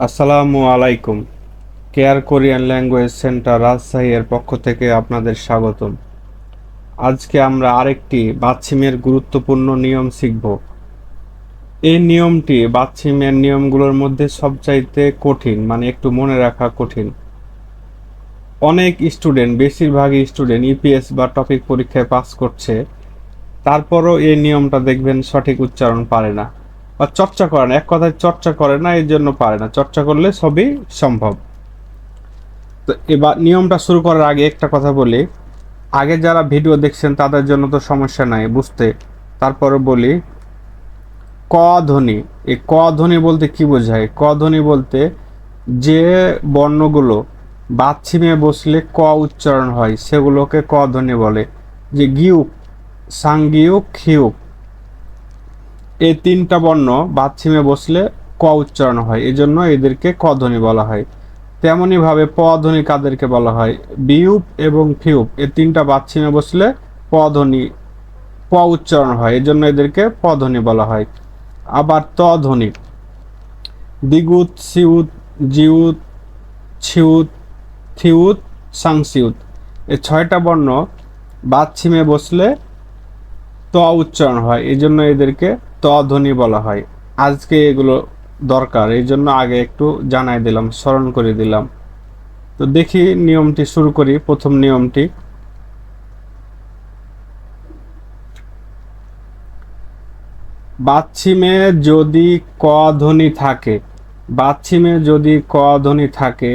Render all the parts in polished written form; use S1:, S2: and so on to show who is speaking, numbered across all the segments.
S1: আসসালামু আলাইকুম। Care Korean language centre Rajshahi এর পক্ষ থেকে আপনাদের স্বাগতম। আজকে আমরা আরেকটি বাচ্চিমের গুরুত্বপূর্ণ নিয়ম শিখব। এই নিয়মটি বাচ্চিমের নিয়মগুলোর মধ্যে সবচাইতে কঠিন, মানে একটু মনে রাখা কঠিন। অনেক স্টুডেন্ট, বেশিরভাগই স্টুডেন্ট ইপিএস বা টপিক পরীক্ষায় পাস করছে, তারপরও এই নিয়মটা দেখবেন সঠিক উচ্চারণ পারে না বা চর্চা করে না। এক কথায় চর্চা করে না, এই জন্য পারে না। চর্চা করলে সবই সম্ভব। তো এবার নিয়মটা শুরু করার আগে একটা কথা বলি। আগে যারা ভিডিও দেখছেন তাদের জন্য তো সমস্যা নাই বুঝতে, তারপরে বলি। ক ধ্বনি, এই ক ধ্বনি বলতে কি বোঝায়? ক ধ্বনি বলতে যে বর্ণগুলো বাচ্চিমে বসলে ক উচ্চারণ হয় সেগুলোকে ক ধ্বনি বলে। যে গিউক, সাংগিউক, খিউক, এই তিনটা বর্ণ বাচ্চিমে বসলে ক উচ্চারণ হয়, এজন্য এদেরকে ক ধ্বনি বলা হয়। তেমনি ভাবে প ধ্বনি কাদেরকে বলা হয়? বিউপ এবং ফিউপ, এই তিনটা বাচ্চিমে বসলে প ধ্বনি, প উচ্চারণ হয়, এজন্য এদেরকে প ধ্বনি বলা হয়। আবার ত ধ্বনি, দিগুত, সিউত, জিউত, ছিউত, থিউত, সাংসিউত, এই ছয়টা বর্ণ বাচ্চিমে বসলে ত উচ্চারণ হয়, এই জন্য এদেরকে ত ধ্বনি বলা হয়। আজকে এগুলো দরকার, এই জন্য আগে একটু জানাই দিলাম, স্মরণ করে দিলাম। তো দেখি নিয়মটি শুরু করি। প্রথম নিয়মটি, বাচ্চিমে যদি ক ধ্বনি থাকে, বাচ্চিমে যদি ক ধ্বনি থাকে,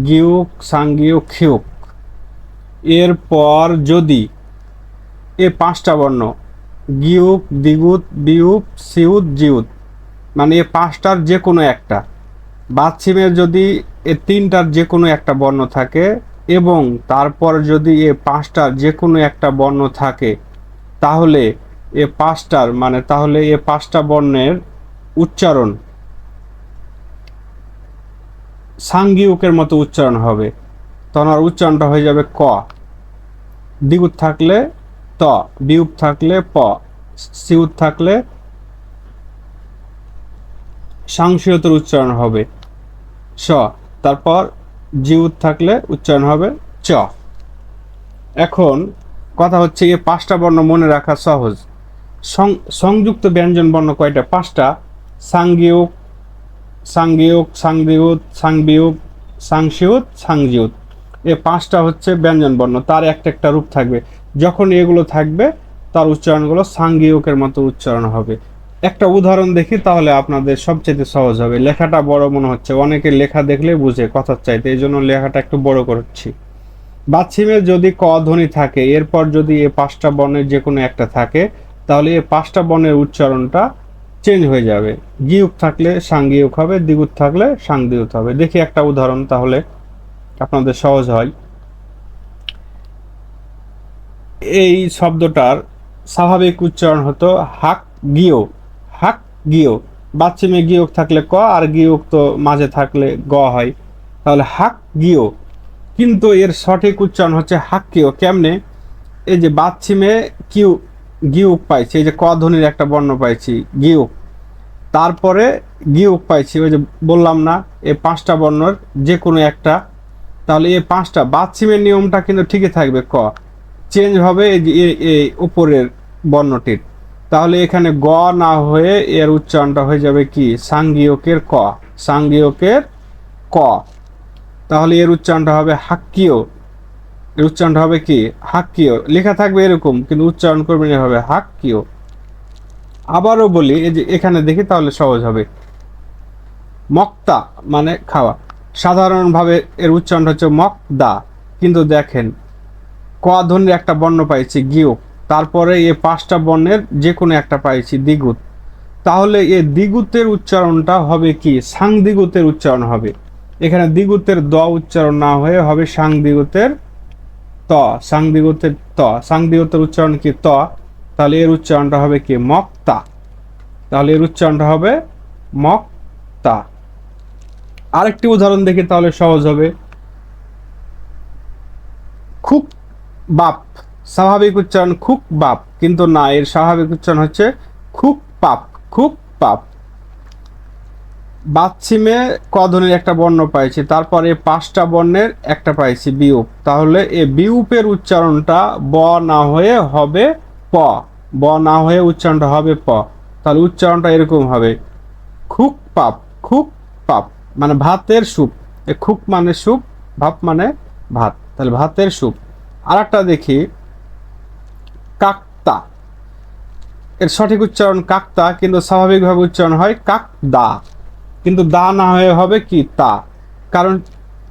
S1: গিউক, সাংগিউক, খিউক, এরপর যদি এ পাঁচটা বর্ণ গিউক, দিগুত, বিউপ, সিউত, জিউত, মানে এ পাঁচটার যে কোনো একটা, বাচ্চিমের যদি এ তিনটার যে কোনো একটা বর্ণ থাকে এবং তারপর যদি এ পাঁচটার যে কোনো একটা বর্ণ থাকে, তাহলে এ পাঁচটার মানে তাহলে এ পাঁচটা বর্ণের উচ্চারণ সাংগিউকের মতো উচ্চারণ হবে। তখন আর উচ্চারণটা হয়ে যাবে ক। দ্বিগুত থাকলে ত, বিউপ থাকলে প, সিউত থাকলে সাংসিয়তের উচ্চারণ হবে স, তারপর জিউত থাকলে উচ্চারণ হবে চ। এখন কথা হচ্ছে এই পাঁচটা বর্ণ মনে রাখা সহজ। সংযুক্ত ব্যঞ্জন বর্ণ কয়টা? পাঁচটা। সাংগিউক, সাংগিউক, সাংদিউত, সাংবিউক, সাংসিউত, সাংজিউত, এই পাঁচটা হচ্ছে ব্যঞ্জন বর্ণ, তার একটা একটা রূপ থাকবে। যখন এগুলো থাকবে তার উচ্চারণগুলো সাংগিউকের মতো উচ্চারণ হবে। একটা উদাহরণ দেখি, তাহলে আপনাদের সবচেয়ে সহজ হবে। লেখাটা বড় মনে হচ্ছে, অনেকে লেখা দেখলে বুঝে কথার চাইতে, এই জন্য লেখাটা একটু বড় করছি। বাচ্চিমে যদি ক ধ্বনি থাকে, এরপর যদি এ পাঁচটা বর্ণের যে কোনো একটা থাকে, তাহলে এই পাঁচটা বর্ণের উচ্চারণটা চেঞ্জ হয়ে যাবে। গিউক থাকলে সাংগিউক হবে, দ্বিগুত থাকলে সাংদিউত হবে। দেখি একটা উদাহরণ, তাহলে আপনাদের সহজ হয়। এই শব্দটার স্বাভাবিক উচ্চারণ হতো হাক গিও, হাক গিও। বাচ্চিমে গিয়ক থাকলে ক, আর গিয়ক তো মাঝে থাকলে গ হয়, তাহলে হাক গিও। কিন্তু এর সঠিক উচ্চারণ হচ্ছে হাক্কিও। কেমনে? এই যে বাচ্চিমে কিউ, গিউক পাইছি, এই যে ক ধ্বনির একটা বর্ণ পাইছি গিউক, তারপরে গিউক পাইছি, ওই যে বললাম না এই পাঁচটা বর্ণর যে কোনো একটা, তাহলে এই পাঁচটা বাচ্চিমের নিয়মটা কিন্তু ঠিকই থাকবে, ক চেঞ্জ হবে এই যে এই উপরের বর্ণটির। তাহলে এখানে গ না হয়ে এর উচ্চারণটা হয়ে যাবে কি? সাংগিয়কের ক, সাংগিয়কের ক। তাহলে এর উচ্চারণটা হবে হাক্কিও, এর উচ্চারণটা হবে কি? হাক্কিও। লেখা থাকবে এরকম, কিন্তু উচ্চারণ করবেন এভাবে, হাক্কিও। আবারও বলি, এই যে এখানে দেখি, তাহলে সহজ হবে। মক্তা মানে খাওয়া, সাধারণভাবে এর উচ্চারণ হচ্ছে মকদা, কিন্তু দেখেন ক ধ্বনির একটা বর্ণ পাইছি গিয়ক, তারপরে এই পাঁচটা বর্ণের যে কোনো একটা পাইছি দ্বিগুত, তাহলে এই দ্বিগুতের উচ্চারণটা হবে কি? সাংদ্বিগুতের উচ্চারণ হবে। এখানে দ্বিগুতের দ উচ্চারণ না হয়ে হবে সাংদ্বিগুতের ত, সাংদ্বিগুতের ত, সাংদ্বিগুতের উচ্চারণ কি? ত। তাহলে এর উচ্চারণটা হবে কি? মক্তা। তাহলে এর উচ্চারণটা হবে মক্তা। আরেকটি উদাহরণ দেখি, তাহলে সহজ হবে। খুক বাপ, স্বাভাবিক উচ্চারণ খুক বাপ, কিন্তু না, এর স্বাভাবিক উচ্চারণ হচ্ছে খুক পাপ, খুক পাপ। বাচ্ছিমে ক ধ্বনির একটা বর্ণ পাইছি, তারপরে 5টা বর্ণের একটা পাইছি বিউপ, তাহলে এই বিউপের উচ্চারণটা ব না হয়ে হবে প, ব না হয়ে উচ্চারণটা হবে প। তাহলে উচ্চারণটা এরকম হবে খুক পাপ, খুক পাপ, মানে ভাতের স্যুপ। এ খুক মানে স্যুপ, ভাপ মানে ভাত, তাহলে ভাতের স্যুপ। আর একটা দেখি কাকতা, এর সঠিক উচ্চারণ কাকতা, কিন্তু স্বাভাবিকভাবে উচ্চারণ হয় কাকদা, কিন্তু দা না হয়ে হবে কি তা, কারণ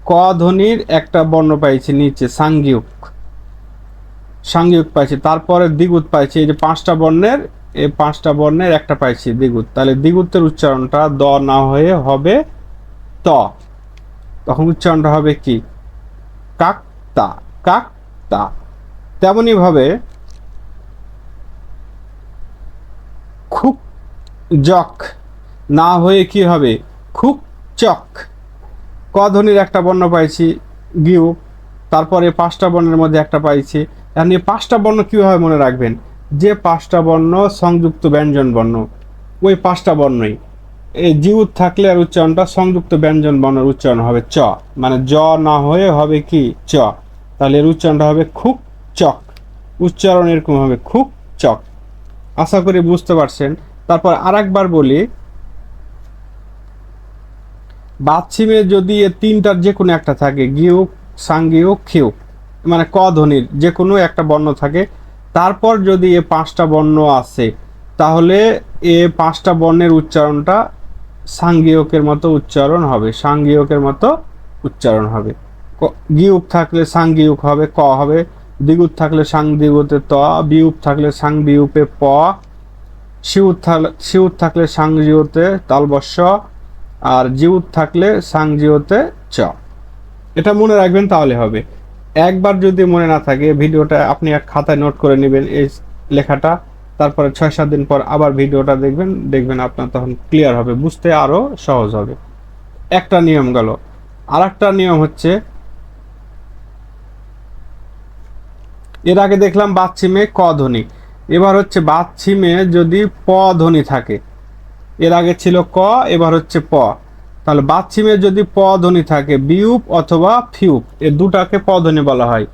S1: ক ধ্বনির একটা বর্ণ পাইছি নিচে সাংগিক, সাংগিক পাইছি, তারপরে দ্বিগুত পাইছি, এই যে 5টা বর্ণের, এই 5টা বর্ণের একটা পাইছি দ্বিগুত, তাহলে দ্বিগুতের উচ্চারণটা দ না হয়ে হবে ত, তখন উচ্চারণটা হবে কি কাকতা, কাকতা। তেমনি ভাবে খুক জক না হয়ে কি হবে খুক চক, ক ধ্বনির একটা বর্ণ পাইছি গিউ, তারপরে 5টা বর্ণের মধ্যে একটা পাইছি। এখন এই 5টা বর্ণ কীভাবে মনে রাখবেন, যে 5টা বর্ণ সংযুক্ত ব্যঞ্জন বর্ণ, ওই 5টা বর্ণই এই জিউত থাকলে আর উচ্চারণটা সংযুক্ত ব্যঞ্জন বর্ণের উচ্চারণ হবে চ, মানে জ না হয়ে হবে কি চ, তাহলে এর উচ্চারণটা হবে খুক চক, উচ্চারণ এরকম হবে খুক চক। আশা করি বুঝতে পারছেন। তারপর আরেকবার বলি, বাচ্ছিমে যদি এ 3টার যে কোনো একটা থাকে গিউক, সাংগিউক, খিউক, মানে ক ধ্বনির যে কোনো একটা বর্ণ থাকে, তারপর যদি এ 5টা বর্ণ আছে, তাহলে এ 5টা বর্ণের উচ্চারণটা সাংগিয়কের মতো উচ্চারণ হবে, সাংগিয়কের মতো উচ্চারণ হবে। গিউক থাকলে সাংগিউক হবে, ক হবে, দ্বিগুত থাকলে সাং দ্বিগুতে ত, বিউপ থাকলে সাং বিউপে প, শিউত থাকলে সাং জিউতে তালবস্য, আর জিউত থাকলে সাং জিউতে চ। এটা মনে রাখবেন তাহলে হবে। একবার যদি মনে না থাকে, ভিডিওটা আপনি এক খাতায় নোট করে নেবেন এই লেখাটা, তারপরে 6-7 দিন পর আবার ভিডিওটা দেখবেন, দেখবেন আপনার তখন ক্লিয়ার হবে, বুঝতে আরো সহজ হবে। একটা নিয়ম গেল। আর একটা নিয়ম হচ্ছে, এর আগে দেখলাম বাচ্ছিমে ক ধ্বনি, এবার হচ্ছে বাচ্ছিমে যদি প ধ্বনি থাকে, এর আগে ছিল ক, এবার হচ্ছে প, তাহলে বাচ্ছিমে যদি প ধ্বনি থাকে বিউপ অথবা ফিউপ, এ দুটাকে প ধ্বনি বলা হয়,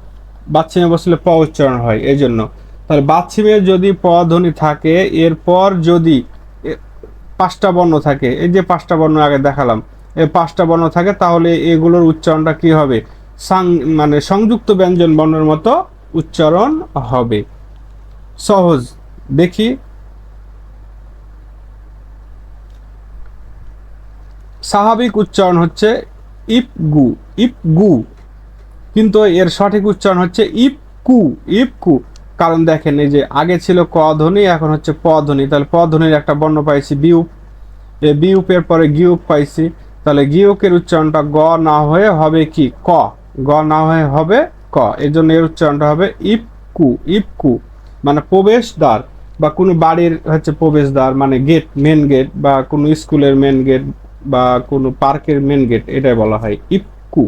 S1: বাচ্ছিমে বসলে প উচ্চারণ হয় এই জন্য। তাহলে বাচ্ছিমে যদি প ধ্বনি থাকে, এরপর যদি 5টা বর্ণ থাকে, এই যে 5টা বর্ণ আগে দেখালাম, এই 5টা বর্ণ থাকে, তাহলে এগুলোর উচ্চারণটা কি হবে সাং, মানে সংযুক্ত ব্যঞ্জন বর্ণের মতো উচ্চারণ হবে। সহজ। দেখি স্বাভাবিক উচ্চারণ হচ্ছে ইপগু, ইপগু, কিন্তু এর সঠিক উচ্চারণ হচ্ছে ইপকু, ইপকু। কারণ দেখেন এই যে আগে ছিল ক ধ্বনি, এখন হচ্ছে প ধ্বনি, তাহলে প ধ্বনির একটা বর্ণ পাইছি বিউপ, এই বিউপের পরে গিউক পাইছি, তাহলে গিউকের উচ্চারণটা গ না হয়ে হবে কি ক, গ না হয়ে হবে ক, এর জন্য এর উচ্চারণটা হবে ইপকু, ইপকু, মানে প্রবেশদ্বার বা কোনো বাড়ির হচ্ছে প্রবেশদ্বার, মানে গেট, মেন গেট, বা কোনো স্কুলের মেন গেট বা কোনো পার্কের মেন গেট, এটাই বলা হয় ইপকু।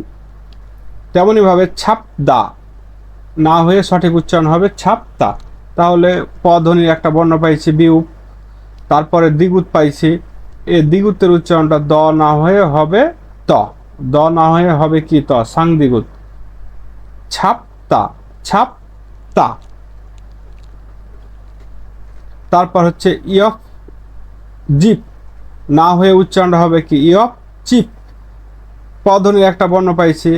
S1: তেমনই ভাবে ছাপদা না হয়ে সঠিক উচ্চারণ হবে ছাপতা, তাহলে প ধ্বনির একটা বর্ণ পাইছি বিউপ, তারপরে দ্বিগুত পাইছি, এই দ্বিগুতের উচ্চারণটা দ না হয়ে হবে ত, দ না হয়ে হবে কি ত, সাং দ্বিগুত, ছাপতা, ছাপতা। তারপর হচ্ছে ইয়ফ জিপ না হয়ে উচ্চারণটা হবে কি ইয়ফ চিপ, প ধ্বনির একটা বর্ণ পাইছি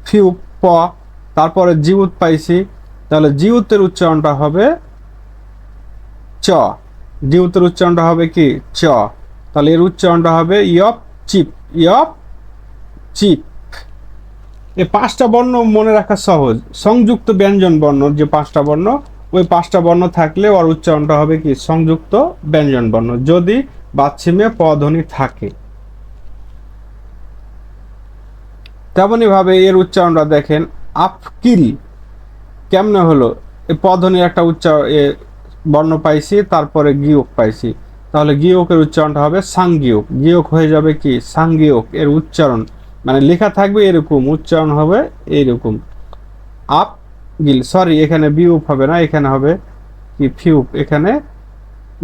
S1: ফিউ প, তারপরে জিউত পাইছি, তাহলে জিউতের উচ্চারণটা হবে চ, জিউতের উচ্চারণটা হবে কি চ, তাহলে এর উচ্চারণটা হবে ইয়প চিপ, ইয়প চিপ। এই 5টা বর্ণ মনে রাখা সহজ, সংযুক্ত ব্যঞ্জন বর্ণ যে 5টা বর্ণ, ওই 5টা বর্ণ থাকলে ওর উচ্চারণটা হবে কি সংযুক্ত ব্যঞ্জন বর্ণ, যদি বাচ্ছিমে প ধ্বনি থাকে। তেমনি ভাবে এর উচ্চারণটা দেখেন আফকিল, কেমনে হলো, এই প ধ্বনির একটা উচ্চারণ বর্ণ পাইছি, তারপরে গিয়ক পাইছি, তাহলে গিয়কের উচ্চারণটা হবে সাংগিয়ক, গিয়ক হয়ে যাবে কি সাংগিয়ক, এর উচ্চারণ মানে লেখা থাকবে এরকম, উচ্চারণ হবে এইরকম আপ গিল, সরি এখানে বিউপ হবে না, এখানে হবে কি ফিউপ, এখানে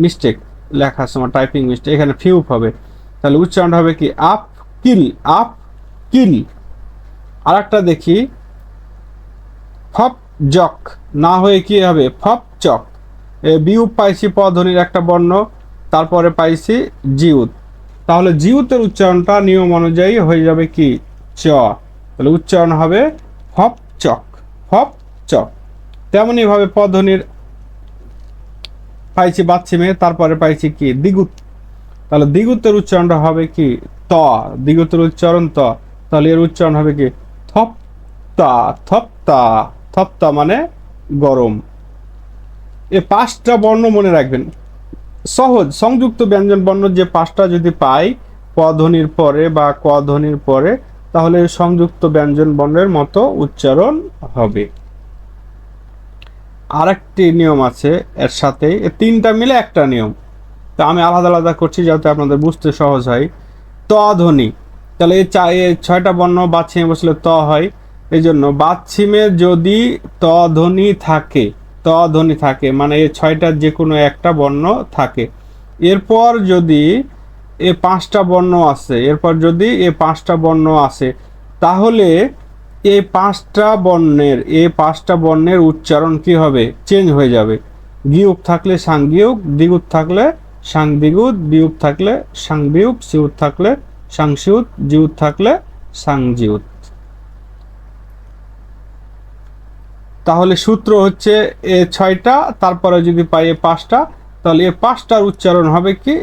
S1: মিস্টেক লেখার সময় টাইপিং মিস্টেক, এখানে ফিউপ হবে, তাহলে উচ্চারণ হবে কি আপ কিল, আপ কিল। আর একটা দেখি ফপ জক, না হয়ে কি হবে ফপ চক। বিউপ পাইছি প ধ্বনির একটা বর্ণ, তারপরে পাইছি জিউত, তাহলে জিউতের উচ্চারণটা নিয়ম অনুযায়ী হয়ে যাবে কি চ, তাহলে উচ্চারণ হবে ফপ চক, ফপ চক। তেমনি ভাবে প ধ্বনির পাইছি বাচ্চিমে, তারপরে পাইছি কি দ্বিগুত, তাহলে দ্বিগুতের উচ্চারণটা হবে কি ত, দ্বিগুতের উচ্চারণ ত, তাহলে এর উচ্চারণ হবে কি থপ্তা, থপ্তা, থপ্তা মানে গরম। এ পাঁচটা বর্ণ মনে রাখবেন, সহজ সংযুক্ত ব্যঞ্জন বর্ণ যে পাঁচটা যদি পাই প ধ্বনির পরে বা ক ধ্বনির পরে, তাহলে সংযুক্ত ব্যঞ্জন বর্ণের মতো উচ্চারণ হবে। আরেকটি নিয়ম আছে এর সাথে, তিনটা মিলে একটা নিয়ম, তা আমি আলাদা আলাদা করছি যাতে আপনাদের বুঝতে সহজ হয়। ত ধ্বনি, তাহলে এই ছয়টা বর্ণ বাচ্ছিমে বসলে ত হয়, এই জন্য বাচ্ছিমে যদি ত ধ্বনি থাকে, ত ধ্বনি থাকে মানে এই ছয়টার যে কোনো একটা বর্ণ থাকে, এরপর যদি এ পাঁচটা বর্ণ আছে, এরপর যদি এ পাঁচটা বর্ণ আছে, তাহলে এই পাঁচটা বর্ণের উচ্চারণ কি হবে চেঞ্জ হয়ে যাবে। গিউপ থাকলে সাংগিউক, দ্বিগুত থাকলে সাংদ্বিগুত, বিউপ থাকলে সাংবিউপ, সিউত থাকলে সাংসিউত, জিউত থাকলে সাংজিউত। তাহলে সূত্র হচ্ছে এ ছয়টা, তারপরে যদি পাই এ পাঁচটা, তাহলে এ পাঁচটার উচ্চারণ হবে কি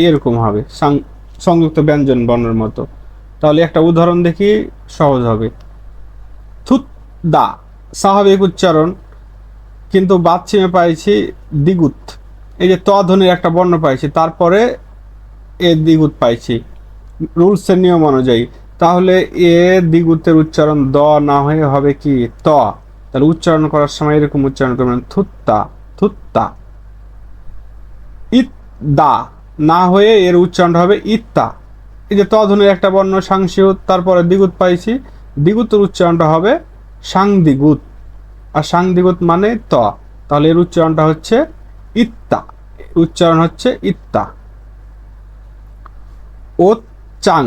S1: এরকম হবে সংযুক্ত ব্যঞ্জন বর্ণের মতো। তাহলে একটা উদাহরণ দেখি সহজ হবে। থুত দা স্বাভাবিক উচ্চারণ, কিন্তু বাচ্চিমে পাইছি দ্বিগুত, এই যে ত ধ্বনির একটা বর্ণ পাইছি, তারপরে এ দ্বিগুত পাইছি রুলসের নিয়ম অনুযায়ী, তাহলে এ দ্বিগুতের উচ্চারণ দ না হয়ে হবে কি ত, তাহলে উচ্চারণ করার সময় এরকম উচ্চারণ করবেন থুত্তা, থুত্তা। ইত দা না হয়ে এর উচ্চারণটা হবে ইত্তা, এই যে ত ধ্বনির একটা বর্ণ সাংসিউত, তারপরে দ্বিগুত পাইছি, দ্বিগুতের উচ্চারণটা হবে সাংদ্বিগুত, আর সাংদ্বিগুত মানে ত, তাহলে এর উচ্চারণটা হচ্ছে ইত্তা, উচ্চারণ হচ্ছে ইত্তা। ওত চাং,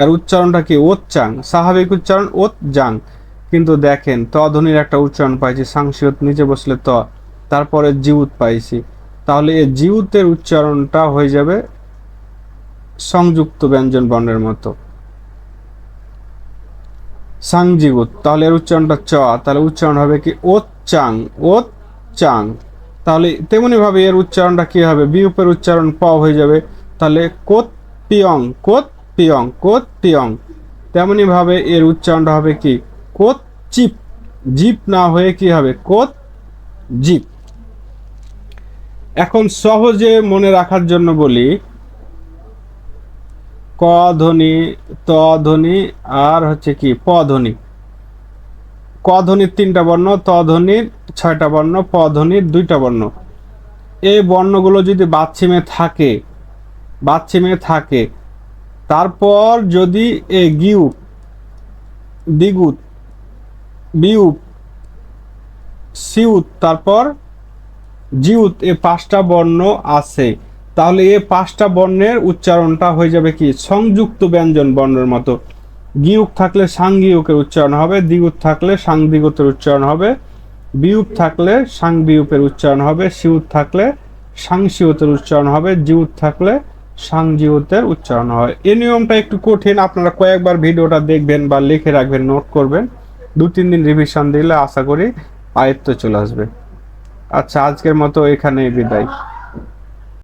S1: এর উচ্চারণটা কি ওত চাং, স্বাভাবিক উচ্চারণ ওত জাং, কিন্তু দেখেন ত ধ্বনির একটা উচ্চারণ পাইছি সাংসিউত নিচে বসলে ত, তারপরে জিউত পাইছি, তাহলে এই জিউতের উচ্চারণটা হয়ে যাবে সংযুক্ত ব্যঞ্জন বর্ণের মতো সাংজিগুত, তাহলে এর উচ্চারণটা চ, তাহলে উচ্চারণ হবে কি ওত চাং, ওত চাং। তাহলে তেমনি ভাবে এর উচ্চারণটা কি হবে বিউপের উচ্চারণ প হয়ে যাবে, তাহলে কোত পিয়ং, কোত পিয়ং, কোত পিয়ং। তেমনি ভাবে এর উচ্চারণটা হবে কি কোত চিপ, জিপ না হয়ে কি হবে কোত জিপ। এখন সহজে মনে রাখার জন্য বলি, ক ধ্বনি, ত ধ্বনি আর হচ্ছে কি প ধ্বনি। ক ধ্বনির 3টা বর্ণ, ত ধ্বনির 6টা বর্ণ, প ধ্বনির 2টা বর্ণ। এই বর্ণগুলো যদি বাচ্চিমে থাকে, তারপর যদি এ গিউপ, দ্বিগুত, বিউপ, সিউত, তারপর জিউত, এ 5টা বর্ণ আছে, তাহলে এই 5টা বর্ণের উচ্চারণটা হয়ে যাবে কি সংযুক্ত ব্যঞ্জন বর্ণের মতো। গিউক থাকলে সাংগিউকের উচ্চারণ হবে, দ্বিগুত থাকলে সাংদ্বিগুতের উচ্চারণ হবে, বিউপ থাকলে সাংবিউপের উচ্চারণ হবে, সিউত থাকলে সাংসিউতের উচ্চারণ হবে, জিউত থাকলে সাংজিউতের উচ্চারণ হয়। এই নিয়মটা একটু কঠিন, আপনারা কয়েকবার ভিডিওটা দেখবেন বা লিখে রাখবেন, নোট করবেন, 2-3 দিন রিভিশন দিলে আশা করি আয়ত্ত চলে আসবে। আচ্ছা, আজকের মতো এখানেই বিদায়।